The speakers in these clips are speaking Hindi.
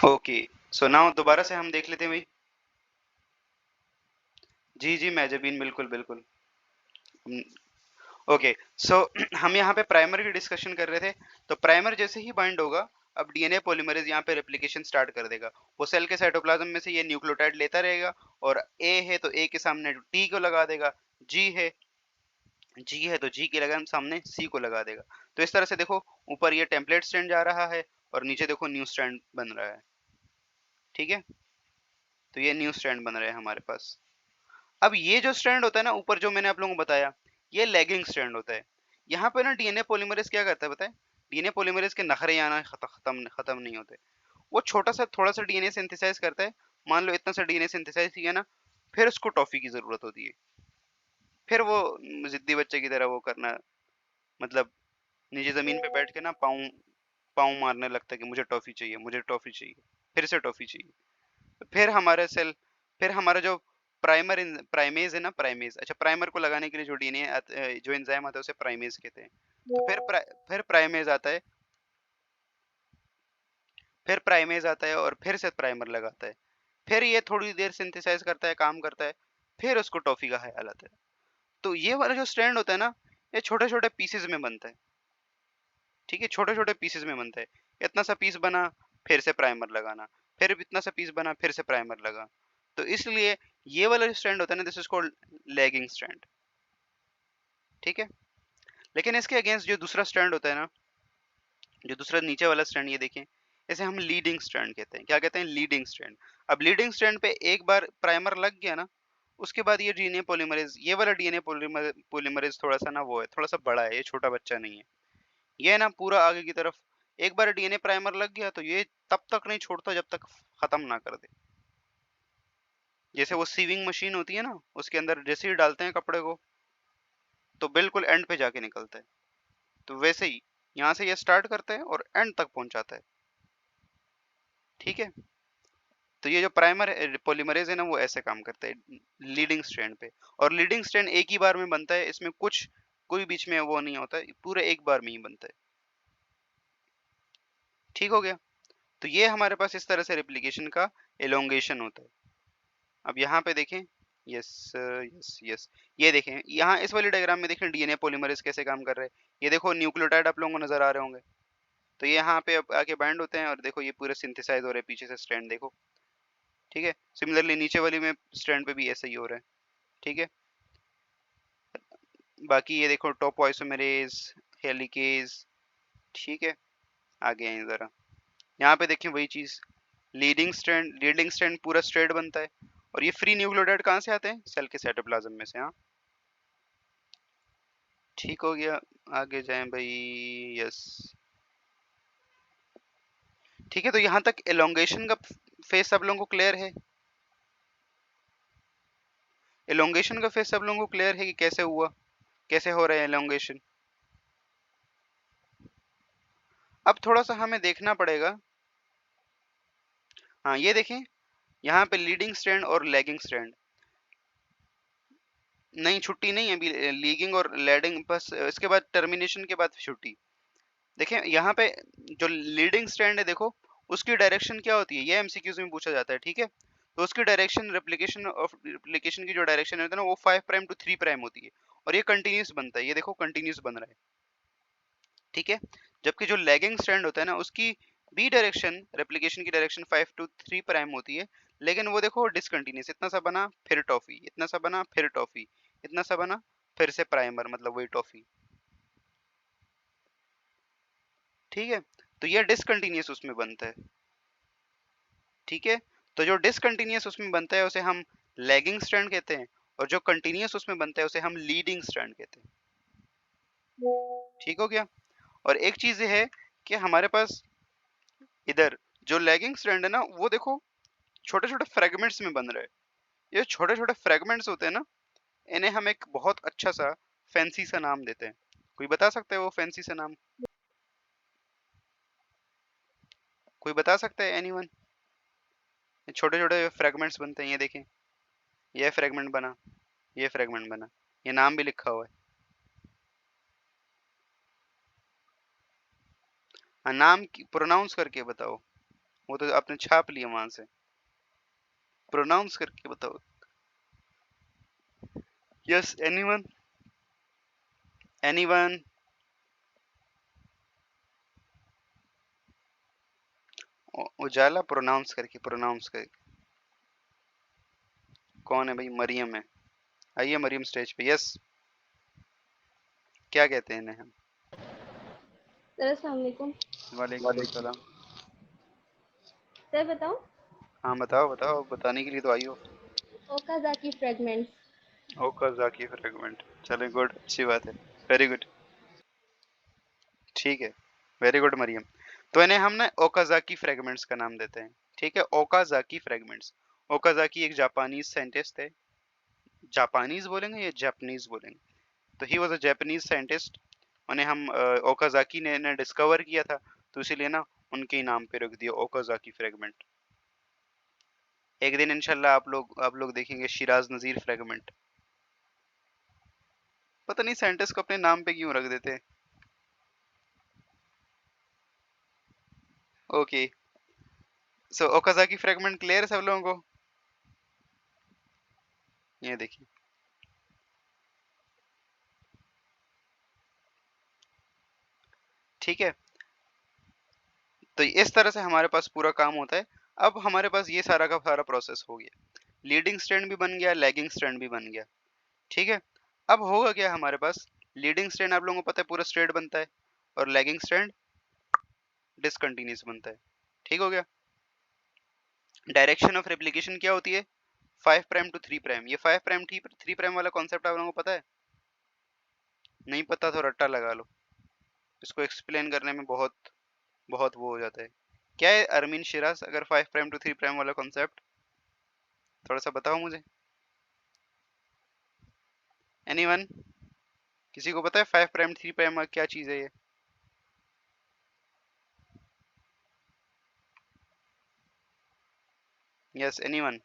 ओके, सो नाउ दोबारा से हम देख लेते हैं भाई। जी जी मेजाबीन, बिल्कुल बिल्कुल। ओके, सो हम यहाँ पे प्राइमर की डिस्कशन कर रहे थे। तो प्राइमर जैसे ही बाइंड होगा, अब डीएनए पॉलीमरेज यहाँ पे रेप्लिकेशन स्टार्ट कर देगा। वो सेल के साइटोप्लाज्म में से ये न्यूक्लियोटाइड लेता रहेगा, और ए है तो ए के सामने टी को लगा देगा, जी है तो जी के लगा सामने सी को लगा देगा। तो इस तरह से देखो, ऊपर ये टेम्पलेट स्ट्रैंड जा रहा है, और नीचे देखो न्यू स्ट्रैंड बन रहा है। ठीक है, तो ये न्यू स्ट्रैंड बन रहे हैं हमारे पास। अब ये जो स्ट्रैंड होता है ना ऊपर, जो मैंने आप लोगों को बताया, ये लैगिंग स्ट्रैंड होता है। यहाँ पे ना डीएनए पॉलीमरेज क्या करता है बताए? डीएनए पॉलीमरेज के नखरे आना खत्म खत्म नहीं होते। वो छोटा सा थोड़ा सा डीएनए सिंथेसाइज करता है। मान लो इतना सा डीएनए सिंथेसाइज किया ना, फिर उसको टॉफी की जरूरत होती है। फिर वो जिद्दी बच्चे की तरह वो करना, मतलब नीचे जमीन पे बैठ के ना पाँव पाँव मारने लगता है कि मुझे टॉफी चाहिए, मुझे टॉफी चाहिए, फिर से टॉफी चाहिए। फिर हमारे सेल, फिर हमारा जो प्राइमेज है ना, प्राइमेज, अच्छा, प्राइमर को लगाने के लिए जो डीएनए जो एंजाइम आता है उसे प्राइमेज कहते हैं। तो फिर प्राइमेज आता है, फिर प्राइमेज आता है, और फिर से प्राइमर लगाता है। फिर ये थोड़ी देर सिंथेसाइज करता है, काम करता है, फिर उसको टॉफी का ख्याल आता है। तो ये वाला जो स्ट्रैंड होता है ना, ये छोटे छोटे पीसेज में बनता है। ठीक है, छोटे छोटे पीसेज में बनता है। इतना सा पीस बना, फिर से प्राइमर लगाना, फिर इतना सा पीस बना, फिर से प्राइमर लगा। तो इसलिए ये वाला जो स्ट्रैंड होता है ना, this is called lagging strand. ठीक है, लेकिन इसके अगेंस्ट जो दूसरा स्ट्रैंड होता है ना, जो दूसरा नीचे वाला स्ट्रैंड, ये देखें, इसे हम लीडिंग स्ट्रैंड कहते हैं। क्या कहते हैं? Leading strand. अब लीडिंग स्ट्रैंड पे एक बार प्राइमर लग गया ना, उसके बाद ये डीएनए पॉलीमरेज, ये वाला डीएनए पॉलीमरेज थोड़ा सा ना वो है, थोड़ा सा बड़ा है, ये छोटा बच्चा नहीं है। ये ना पूरा आगे की तरफ, एक बार डीएनए प्राइमर लग गया तो ये तब तक नहीं छोड़ता जब तक खत्म ना कर दे। जैसे वो सीविंग मशीन होती है ना, उसके अंदर जैसे ही डालते हैं कपड़े को, तो बिल्कुल एंड पे जाके निकलता है। तो वैसे ही यहाँ से ये स्टार्ट करता है और एंड तक पहुंचाता है। ठीक है, तो ये जो प्राइमर पॉलीमरेज है ना, वो ऐसे काम करता है लीडिंग स्ट्रैंड पे। और लीडिंग स्ट्रैंड एक ही बार में बनता है, इसमें कुछ कोई बीच में वो नहीं होता है, पूरे एक बार में ही बनता है। ठीक हो गया। तो ये हमारे पास इस तरह से रेप्लिकेशन का एलोंगेशन होता है। अब यहाँ पे देखें, यस यस यस, ये देखें यहाँ इस वाली डायग्राम में देखें डीएनए पॉलीमरेज कैसे काम कर रहे हैं। ये देखो न्यूक्लियोटाइड आप लोगों को नजर आ रहे होंगे। तो ये यहाँ पे अब आके बाइंड होते हैं, और देखो ये पूरे सिंथेसाइज हो रहे हैं पीछे से स्ट्रैंड, देखो। ठीक है, सिमिलरली नीचे वाली में स्ट्रैंड पे भी ऐसा ही हो रहा है। ठीक है, बाकी ये देखो टोपोइसोमेरेज, हेलिकेज। ठीक है, आगे आए जरा, यहाँ पे देखें वही चीज, लीडिंग स्ट्रैंड पूरा स्ट्रेट बनता है। और ये फ्री न्यूक्लियोटाइड कहाँ से आते हैं? सेल के साइटोप्लाज्म में से। हाँ, ठीक हो गया। आगे जाएं भाई। यस, ठीक है, तो यहाँ तक एलोंगेशन का फेस सब लोगों को क्लियर है? एलोंगेशन का फेस सब लोगों को क्लियर है कि कैसे हुआ, कैसे हो रहा है एलोंगेशन? अब थोड़ा सा हमें देखना पड़ेगा। हाँ, ये देखें, यहाँ पे लीडिंग स्ट्रैंड और लैगिंग स्ट्रैंड, नहीं छुट्टी नहीं है अभी, लीगिंग और लैडिंग बस, इसके बाद टर्मिनेशन के बाद छुट्टी। देखें यहाँ पे जो लीडिंग स्ट्रैंड है, देखो उसकी डायरेक्शन क्या होती है, ये एमसीक्यूज में पूछा जाता है। ठीक है, तो उसकी डायरेक्शन, रेप्लिकेशन की जो डायरेक्शन होती है ना, वो 5 प्राइम टू 3 प्राइम होती है, और ये कंटिन्यूस बनता है, ये देखो कंटिन्यूस बन रहा है। ठीक है, जबकि जो लैगिंग स्ट्रैंड होता है ना, उसकी बी डायरेक्शन, रेप्लिकेशन की डायरेक्शन 5 टू 3 प्राइम होती है, लेकिन वो देखो डिसकंटिन्यूस, इतना सा बना फिर टॉफी, इतना सा बना फिर टॉफी, इतना सा बना फिर से प्राइमर, मतलब वही टॉफी। ठीक है, तो ये डिसकंटिन्यूस उसमें बनता है। ठीक है, तो जो डिसकंटिन्यूस उसमें बनता है उसे हम लैगिंग स्ट्रैंड कहते हैं, और जो कंटिन्यूस उसमें बनता है उसे हम लीडिंग स्ट्रैंड कहते हैं। ठीक हो गया। और एक चीज ये है कि हमारे पास इधर जो लैगिंग स्ट्रैंड है ना, वो देखो छोटे छोटे फ्रेगमेंट्स में बन रहे हैं। ये छोटे छोटे फ्रेगमेंट्स होते हैं ना, इन्हें हम एक बहुत अच्छा सा फैंसी सा नाम देते हैं। कोई बता सकता है वो फैंसी सा नाम? कोई बता सकता है? एनीवन? छोटे छोटे फ्रेगमेंट्स बनते हैं, ये देखें, ये फ्रेगमेंट बना, ये फ्रेगमेंट बना, ये नाम भी लिखा हुआ है। हाँ, नाम प्रोनाउंस करके बताओ। वो तो आपने छाप लिया वहां से। प्रोनाउंस करके बताओ। Yes, anyone, anyone. उजाला प्रोनाउंस करके, प्रोनाउंस करके। कौन है भाई? मरियम है। आइए मरियम स्टेज पे। यस, क्या कहते हैं इन्हें हम? सर अस्सलाम वालेकुम। वालेकुम सलाम। सर बताऊं? हाँ बताओ बताओ, बताने के लिए तो आई हो। Okazaki fragments. ओकाज़ाकी फ्रेगमेंट, चलें, गुड, अच्छी बात है। वेरी गुड, ठीक है, वेरी गुड मरियम। तो इन्हें हम ना ओकाज़ाकी फ्रेगमेंट्स का नाम देते हैं। ठीक है, ओकाज़ाकी फ्रेगमेंट्स। ओकाज़ाकी एक जापानीज साइंटिस्ट थे। जापानीज बोलेंगे या जापानीज बोलेंगे? तो he was a Japanese scientist. उन्हें हम ओकाज़ाकी ने डिस्कवर किया था, तो इसीलिए ना उनके ही नाम पे रख दिया ओकाज़ाकी फ्रेगमेंट। एक दिन इंशाल्लाह आप लोग देखेंगे शिराज नजीर फ्रेगमेंट। पता नहीं साइंटिस्ट को अपने नाम पे क्यों रख देते हैं। ओके, सो ओकाज़ाकी फ्रेगमेंट क्लियर है सब लोगों को? ये देखिए, ठीक है। तो इस तरह से हमारे पास पूरा काम होता है। अब हमारे पास ये सारा का सारा प्रोसेस हो गया। लीडिंग स्ट्रैंड भी बन गया, लैगिंग स्ट्रैंड भी बन गया। ठीक है। अब होगा क्या हमारे पास? लीडिंग स्ट्रैंड आप लोगों को पता है पूरा स्ट्रेट बनता है, और लैगिंग स्ट्रैंड डिसकंटिन्यूअस बनता है। ठीक हो गया। डायरेक्शन ऑफ रेप्लिकेशन क्या होती है? 5 प्राइम टू 3 प्राइम। ये 5 प्राइम 3 प्राइम वाला कॉन्सेप्ट आप लोगों को पता है? नहीं पता तो रट्टा लगा लो। इसको एक्सप्लेन करने में बहुत बहुत वो हो जाता है। क्या है अरमीन शिराज, अगर 5 प्राइम टू 3 प्राइम वाला कॉन्सेप्ट थोड़ा सा बताओ मुझे। एनीवन? किसी को पता है 5 प्राइम 3 प्राइम क्या चीज है ये? Yes, anyone?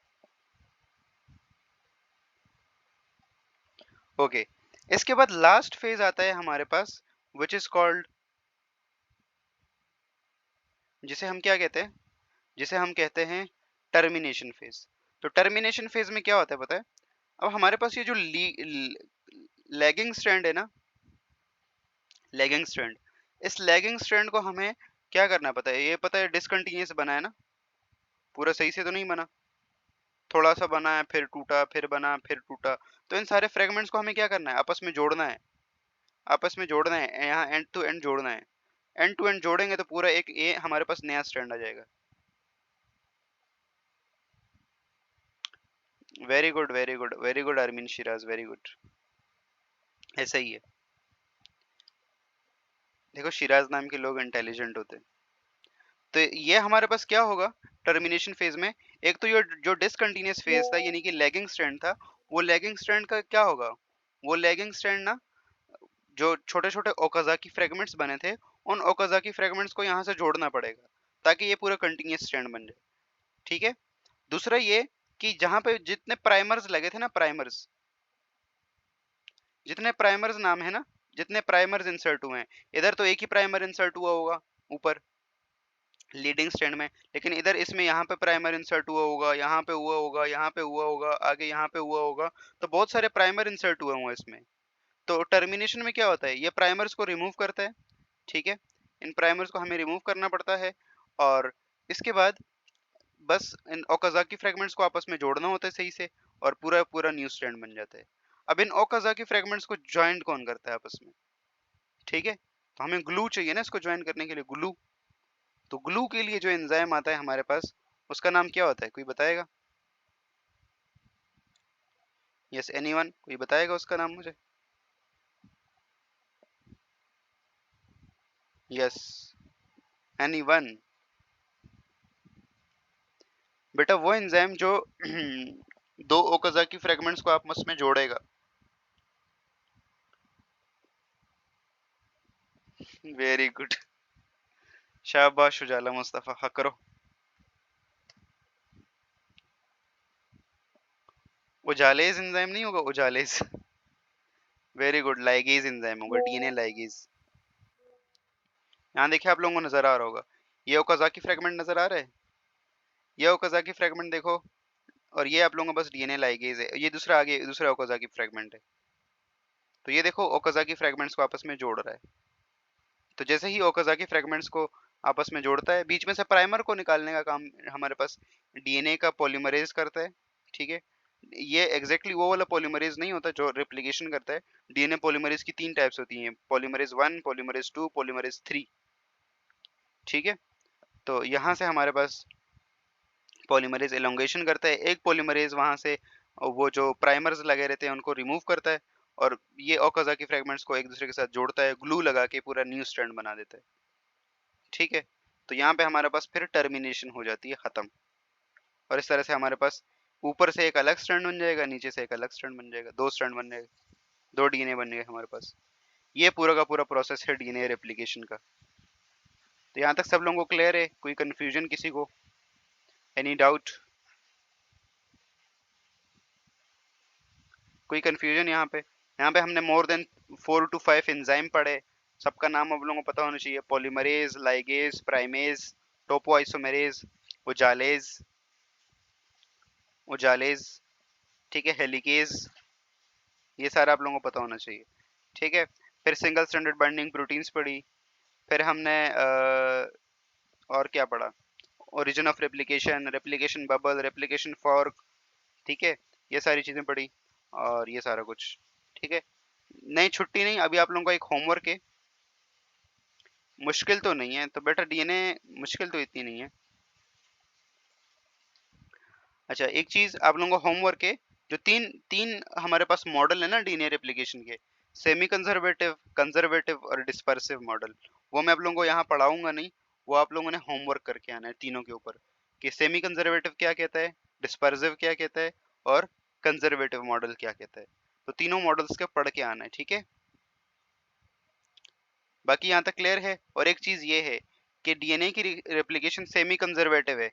ओके। इसके बाद लास्ट फेज आता है हमारे पास, विच इज कॉल्ड, जिसे हम क्या कहते हैं? जिसे हम कहते हैं टर्मिनेशन फेज। तो टर्मिनेशन फेज में क्या होता है पता है? अब हमारे पास ये जो लैगिंग स्ट्रैंड है ना, लैगिंग स्ट्रैंड, इस लैगिंग स्ट्रैंड को हमें क्या करना पता है? ये पता है डिसकंटिन्यूअस बना है ना, पूरा सही से तो नहीं बना, थोड़ा सा बना है फिर टूटा फिर बना फिर टूटा। तो इन सारे फ्रेगमेंट्स को हमें क्या करना है? आपस में जोड़ना है। आपस में जोड़ना है, यहाँ एंड टू एंड जोड़ना है। एंड टू एंड जोड़ेंगे तो पूरा एक ये हमारे पास नया स्ट्रैंड आ जाएगा। Very good, very good, very good Armeen Shiraz, very good. ऐसा ही है। देखो शिराज नाम के लोग इंटेलिजेंट होते हैं। तो ये हमारे पास क्या होगा टर्मिनेशन फेज में? एक तो ये जो डिसकंटिन्यूअस फेज था यानी कि लैगिंग स्ट्रैंड था, वो लैगिंग स्ट्रैंड का क्या होगा? वो लैगिंग स्ट्रैंड ना, जो छोटे छोटे ओकाज़ाकी फ्रेगमेंट्स बने थे, उन ओकाज़ाकी फ्रेगमेंट्स को यहाँ से जोड़ना पड़ेगा, ताकि ये पूरा कंटिन्यूअस स्ट्रैंड बन जाए। ठीक है। दूसरा ये कि जहाँ पे जितने प्राइमर्स लगे थे ना, प्राइमर्स, जितने प्राइमर्स नाम है ना, जितने प्राइमर्स इंसर्ट हुए हैं, इधर तो एक ही प्राइमर इंसर्ट हुआ होगा ऊपर लीडिंग स्ट्रैंड में, लेकिन इधर इसमें यहाँ पे प्राइमर इंसर्ट हुआ होगा, यहाँ पे हुआ होगा, यहाँ पे हुआ होगा, आगे यहाँ पे हुआ होगा। तो बहुत सारे प्राइमर इंसर्ट हुए हुए हैं इसमें। तो टर्मिनेशन में क्या होता है? ये प्राइमर्स को रिमूव करता है। ठीक है, इन प्राइमर्स को हमें रिमूव करना पड़ता है, और इसके बाद बस इन ओकाज़ाकी फ्रेगमेंट्स को आपस में जोड़ना होता है सही से, और पूरा पूरा न्यू स्ट्रैंड बन जाता है। अब इन ओकाज़ाकी फ्रेगमेंट्स को ज्वाइंट कौन करता है आपस में? ठीक है, तो हमें ग्लू चाहिए ना इसको ज्वाइन करने के लिए, ग्लू। तो ग्लू के लिए जो एंजाइम आता है हमारे पास, उसका नाम क्या होता है? कोई बताएगा? Yes, anyone? कोई बताएगा उसका नाम मुझे? Yes, anyone? बेटा वो एंजाइम जो दो ओकाज़ाकी फ्रेगमेंट्स को आपस में जोड़ेगा। वेरी गुड, शाबाश उजाला मुस्तफा, हाँ करो। उजालेज एंजाइम नहीं होगा, उजालेज। वेरी गुड, लाइगेज एंजाइम होगा, डीएनए लाइगेज। यहाँ देखिए आप लोगों को नजर आ रहा होगा, ये ओकाज़ाकी फ्रेगमेंट नजर आ रहा है। ये ओकाज़ाकी फ्रैगमेंट देखो, और ये आप लोगों का बस डीएनए लाइगेज है, ये दूसरा आगे दूसरा ओकाज़ाकी फ्रैगमेंट है। तो ये देखो ओकाज़ाकी फ्रैगमेंट्स को आपस में जोड़ रहा है। तो जैसे ही ओकाज़ाकी फ्रैगमेंट्स को आपस में जोड़ता है, बीच में से प्राइमर को निकालने का काम हमारे पास डीएनए का पॉलीमरेज करता है। ठीक है, ये एग्जैक्टली वो वाला पॉलीमरेज नहीं होता जो रेप्लिकेशन करता है। डीएनए पॉलीमरेज की 3 टाइप्स होती हैं, पॉलीमरेज 1, पॉलीमरेज 2, पॉलीमरेज 3। ठीक है, तो यहाँ से हमारे पास पॉलीमरेज एलोंगेशन करता है, एक पॉलीमरेज वहां से वो जो प्राइमर्स लगे रहते हैं उनको रिमूव करता है, और ये ओकाज़ाकी फ्रैगमेंट्स को एक दूसरे के साथ जोड़ता है, ग्लू लगा के पूरा न्यू स्ट्रैंड बना देता है। ठीक है, तो यहाँ पे हमारे पास फिर टर्मिनेशन हो जाती है खत्म, और इस तरह से हमारे पास ऊपर से एक अलग स्ट्रैंड बन जाएगा, नीचे से एक अलग स्ट्रैंड बन जाएगा, दो स्ट्रैंड बन जाएगा, दो डीएनए बन गए हमारे पास। ये पूरा का पूरा प्रोसेस है डीएनए रेप्लिकेशन का। तो यहाँ तक सब लोगों को क्लियर है? कोई कंफ्यूजन किसी को? Any doubt? कोई कंफ्यूजन यहाँ पे? यहाँ पे हमने मोर देन 4 to 5 एंजाइम पढ़े, सबका नाम आप लोगों को पता होना चाहिए। पॉलीमरेज, लाइगेज, प्राइमेज, टोपोआइसोमेरेज, उजालेज, उजालेज, ठीक है, हेलिकेज, ये सारा आप लोगों को पता होना चाहिए। ठीक है, फिर सिंगल स्ट्रैंडेड बाइंडिंग प्रोटीन्स पढ़ी, फिर हमने और क्या पढ़ा? Origin of replication, replication bubble, replication fork, ठीक है, ये सारी चीजें पढ़ी, और ये सारा कुछ। ठीक है, नहीं छुट्टी नहीं, अभी आप लोगों का एक होमवर्क है। मुश्किल तो नहीं है तो बेटा, डीएनए मुश्किल तो इतनी नहीं है। अच्छा, एक चीज आप लोगों का होमवर्क है, जो तीन तीन हमारे पास मॉडल है ना डीएनए रेप्लिकेशन के, सेमी कंजर्वेटिव, कंजर्वेटिव और डिस्पर्सिव मॉडल, वो मैं आप लोगों को यहाँ पढ़ाऊंगा नहीं, वो आप लोगों ने होमवर्क करके आना है तीनों के ऊपर, कि सेमी कंजर्वेटिव क्या कहता है, डिस्पर्सिव क्या कहता है, और कंजर्वेटिव मॉडल क्या कहता है। तो तीनों मॉडल्स के पढ़ के आना है, ठीक है? बाकी यहाँ तक क्लियर है? और एक चीज ये है कि डीएनए की रेप्लिकेशन सेमी कंजर्वेटिव है,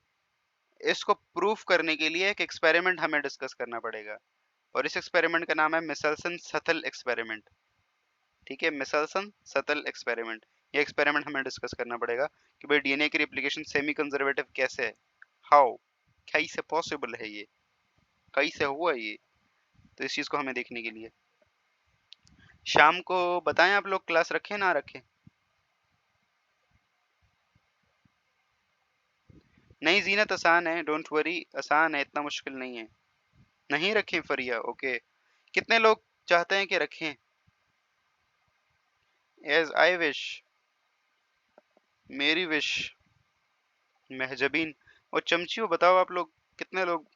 इसको प्रूफ करने के लिए एक एक्सपेरिमेंट हमें डिस्कस करना पड़ेगा, और इस एक्सपेरिमेंट का नाम है मिसल्सन सतल एक्सपेरिमेंट। ठीक है, मिसल्सन सतल एक्सपेरिमेंट, ये एक्सपेरिमेंट हमें डिस्कस करना पड़ेगा कि भाई डीएनए की रेप्लिकेशन सेमी कंजर्वेटिव कैसे है, हाउ, कैसे पॉसिबल है ये, कैसे हुआ ये। तो इस चीज को हमें देखने के लिए शाम को बताएं, आप लोग क्लास रखें ना रखें? नहीं जीनत, आसान है, डोंट वरी, आसान है, इतना मुश्किल नहीं है। नहीं रखें फरिया? ओके, कितने लोग चाहते हैं कि रखें? एज आई विश, मेरी विश। महजबीन और चमचियों, बताओ आप लोग कितने लोग